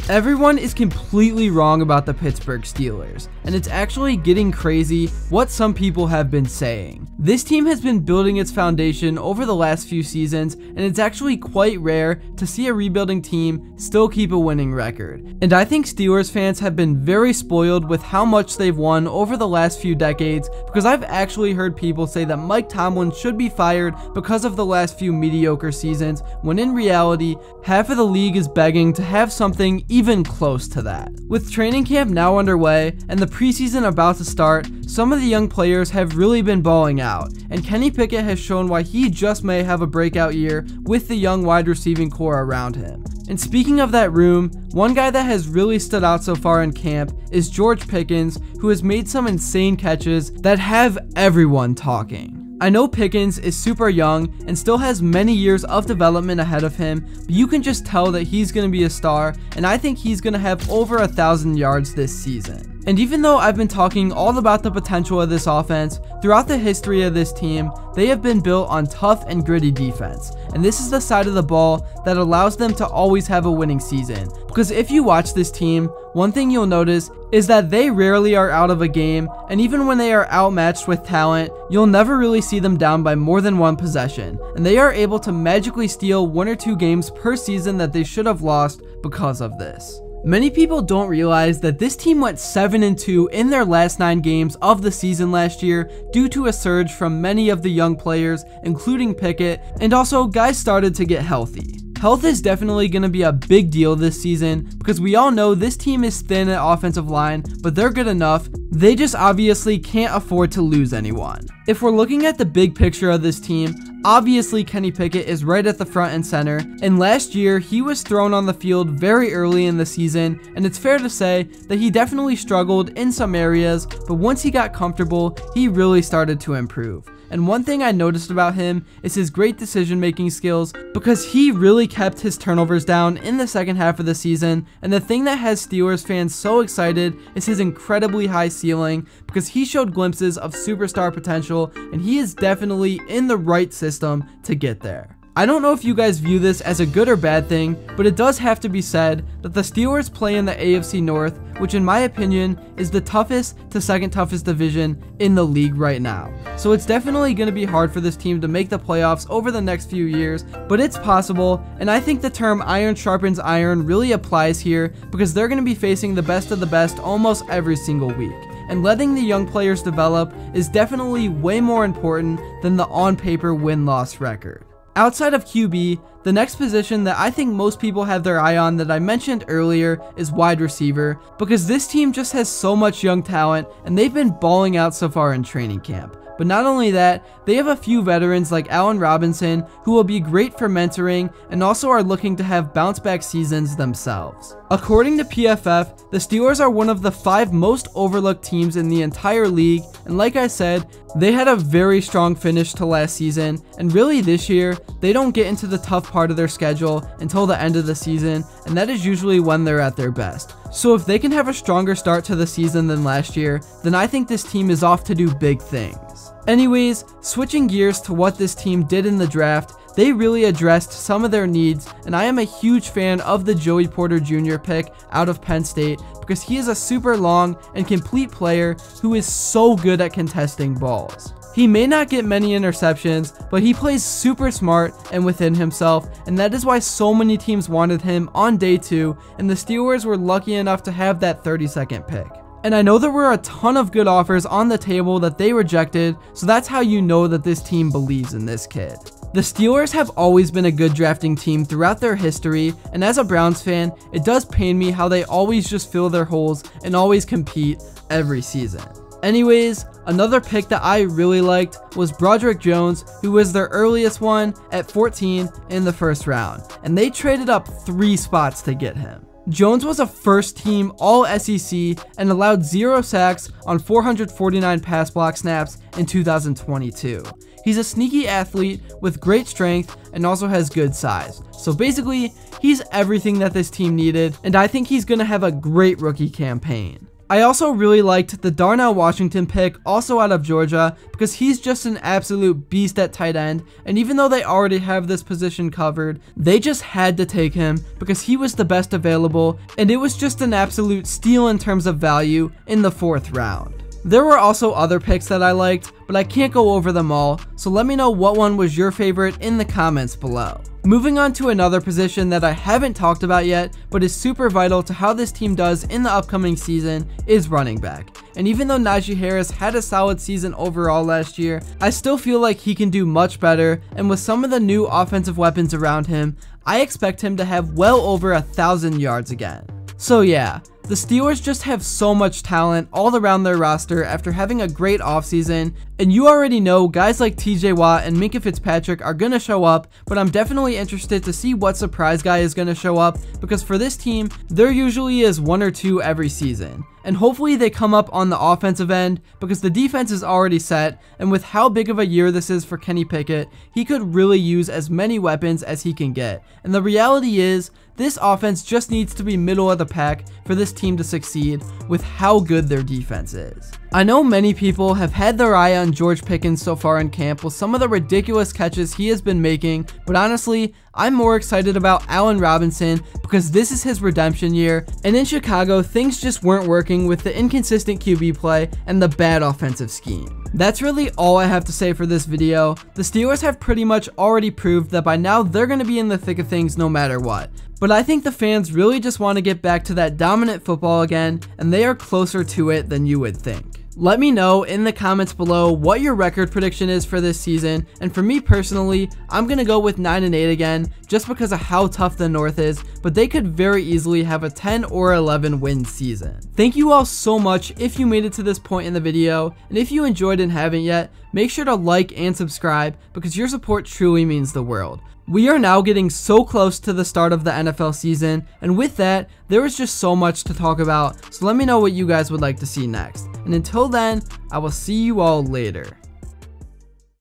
Everyone is completely wrong about the Pittsburgh Steelers, and it's actually getting crazy what some people have been saying. This team has been building its foundation over the last few seasons, and it's actually quite rare to see a rebuilding team still keep a winning record. And I think Steelers fans have been very spoiled with how much they've won over the last few decades, because I've actually heard people say that Mike Tomlin should be fired because of the last few mediocre seasons, when in reality, half of the league is begging to have something even close to that. With training camp now underway and the preseason about to start, some of the young players have really been balling out, and Kenny Pickett has shown why he just may have a breakout year with the young wide receiving core around him. And speaking of that room, one guy that has really stood out so far in camp is George Pickens, who has made some insane catches that have everyone talking. I know Pickens is super young and still has many years of development ahead of him, but you can just tell that he's going to be a star, and I think he's going to have over 1,000 yards this season. And even though I've been talking all about the potential of this offense, throughout the history of this team, they have been built on tough and gritty defense. And this is the side of the ball that allows them to always have a winning season. Because if you watch this team, one thing you'll notice is that they rarely are out of a game, and even when they are outmatched with talent, you'll never really see them down by more than one possession. And they are able to magically steal 1 or 2 games per season that they should have lost because of this. Many people don't realize that this team went 7-2 in their last 9 games of the season last year due to a surge from many of the young players, including Pickett, and also guys started to get healthy. Health is definitely going to be a big deal this season because we all know this team is thin at offensive line, but they're good enough. They just obviously can't afford to lose anyone. If we're looking at the big picture of this team, obviously Kenny Pickett is right at the front and center, and last year he was thrown on the field very early in the season, and it's fair to say that he definitely struggled in some areas, but once he got comfortable, he really started to improve. And one thing I noticed about him is his great decision-making skills, because he really kept his turnovers down in the second half of the season. And the thing that has Steelers fans so excited is his incredibly high ceiling, because he showed glimpses of superstar potential, and he is definitely in the right system to get there. I don't know if you guys view this as a good or bad thing, but it does have to be said that the Steelers play in the AFC North, which in my opinion is the toughest to second toughest division in the league right now. So it's definitely going to be hard for this team to make the playoffs over the next few years, but it's possible, and I think the term iron sharpens iron really applies here, because they're going to be facing the best of the best almost every single week. And letting the young players develop is definitely way more important than the on-paper win-loss record. Outside of QB, the next position that I think most people have their eye on that I mentioned earlier is wide receiver, because this team just has so much young talent and they've been balling out so far in training camp. But not only that, they have a few veterans like Allen Robinson who will be great for mentoring and also are looking to have bounce back seasons themselves. According to PFF, the Steelers are one of the 5 most overlooked teams in the entire league, and like I said, they had a very strong finish to last season, and really this year, they don't get into the tough part of their schedule until the end of the season, and that is usually when they're at their best. So if they can have a stronger start to the season than last year, then I think this team is off to do big things. Anyways, switching gears to what this team did in the draft, they really addressed some of their needs, and I am a huge fan of the Joey Porter Jr. pick out of Penn State, because he is a super long and complete player who is so good at contesting balls. He may not get many interceptions, but he plays super smart and within himself, and that is why so many teams wanted him on day 2, and the Steelers were lucky enough to have that 32nd pick. And I know there were a ton of good offers on the table that they rejected, so that's how you know that this team believes in this kid. The Steelers have always been a good drafting team throughout their history, and as a Browns fan, it does pain me how they always just fill their holes and always compete every season. Anyways, another pick that I really liked was Broderick Jones, who was their earliest one at 14 in the first round, and they traded up 3 spots to get him. Jones was a first-team All-SEC and allowed 0 sacks on 449 pass block snaps in 2022. He's a sneaky athlete with great strength and also has good size. So basically, he's everything that this team needed, and I think he's going to have a great rookie campaign. I also really liked the Darnell Washington pick, also out of Georgia, because he's just an absolute beast at tight end, and even though they already have this position covered, they just had to take him because he was the best available, and it was just an absolute steal in terms of value in the 4th round. There were also other picks that I liked, but I can't go over them all, so let me know what one was your favorite in the comments below. Moving on to another position that I haven't talked about yet, but is super vital to how this team does in the upcoming season, is running back. And even though Najee Harris had a solid season overall last year, I still feel like he can do much better, and with some of the new offensive weapons around him, I expect him to have well over 1,000 yards again. So yeah, the Steelers just have so much talent all around their roster after having a great offseason, and you already know guys like TJ Watt and Minkah Fitzpatrick are going to show up, but I'm definitely interested to see what surprise guy is going to show up, because for this team, there usually is 1 or 2 every season. And hopefully they come up on the offensive end, because the defense is already set, and with how big of a year this is for Kenny Pickett, he could really use as many weapons as he can get. And the reality is, this offense just needs to be middle of the pack for this team to succeed with how good their defense is. I know many people have had their eye on George Pickens so far in camp with some of the ridiculous catches he has been making, but honestly, I'm more excited about Allen Robinson because this is his redemption year, and in Chicago, things just weren't working with the inconsistent QB play and the bad offensive scheme. That's really all I have to say for this video. The Steelers have pretty much already proved that by now they're going to be in the thick of things no matter what. But I think the fans really just want to get back to that dominant football again, and they are closer to it than you would think. Let me know in the comments below what your record prediction is for this season, and for me personally, I'm going to go with 9-8 again, just because of how tough the North is, but they could very easily have a 10 or 11 win season. Thank you all so much if you made it to this point in the video, and if you enjoyed and haven't yet, make sure to like and subscribe, because your support truly means the world. We are now getting so close to the start of the NFL season, and with that, there is just so much to talk about, so let me know what you guys would like to see next. And until then, I will see you all later.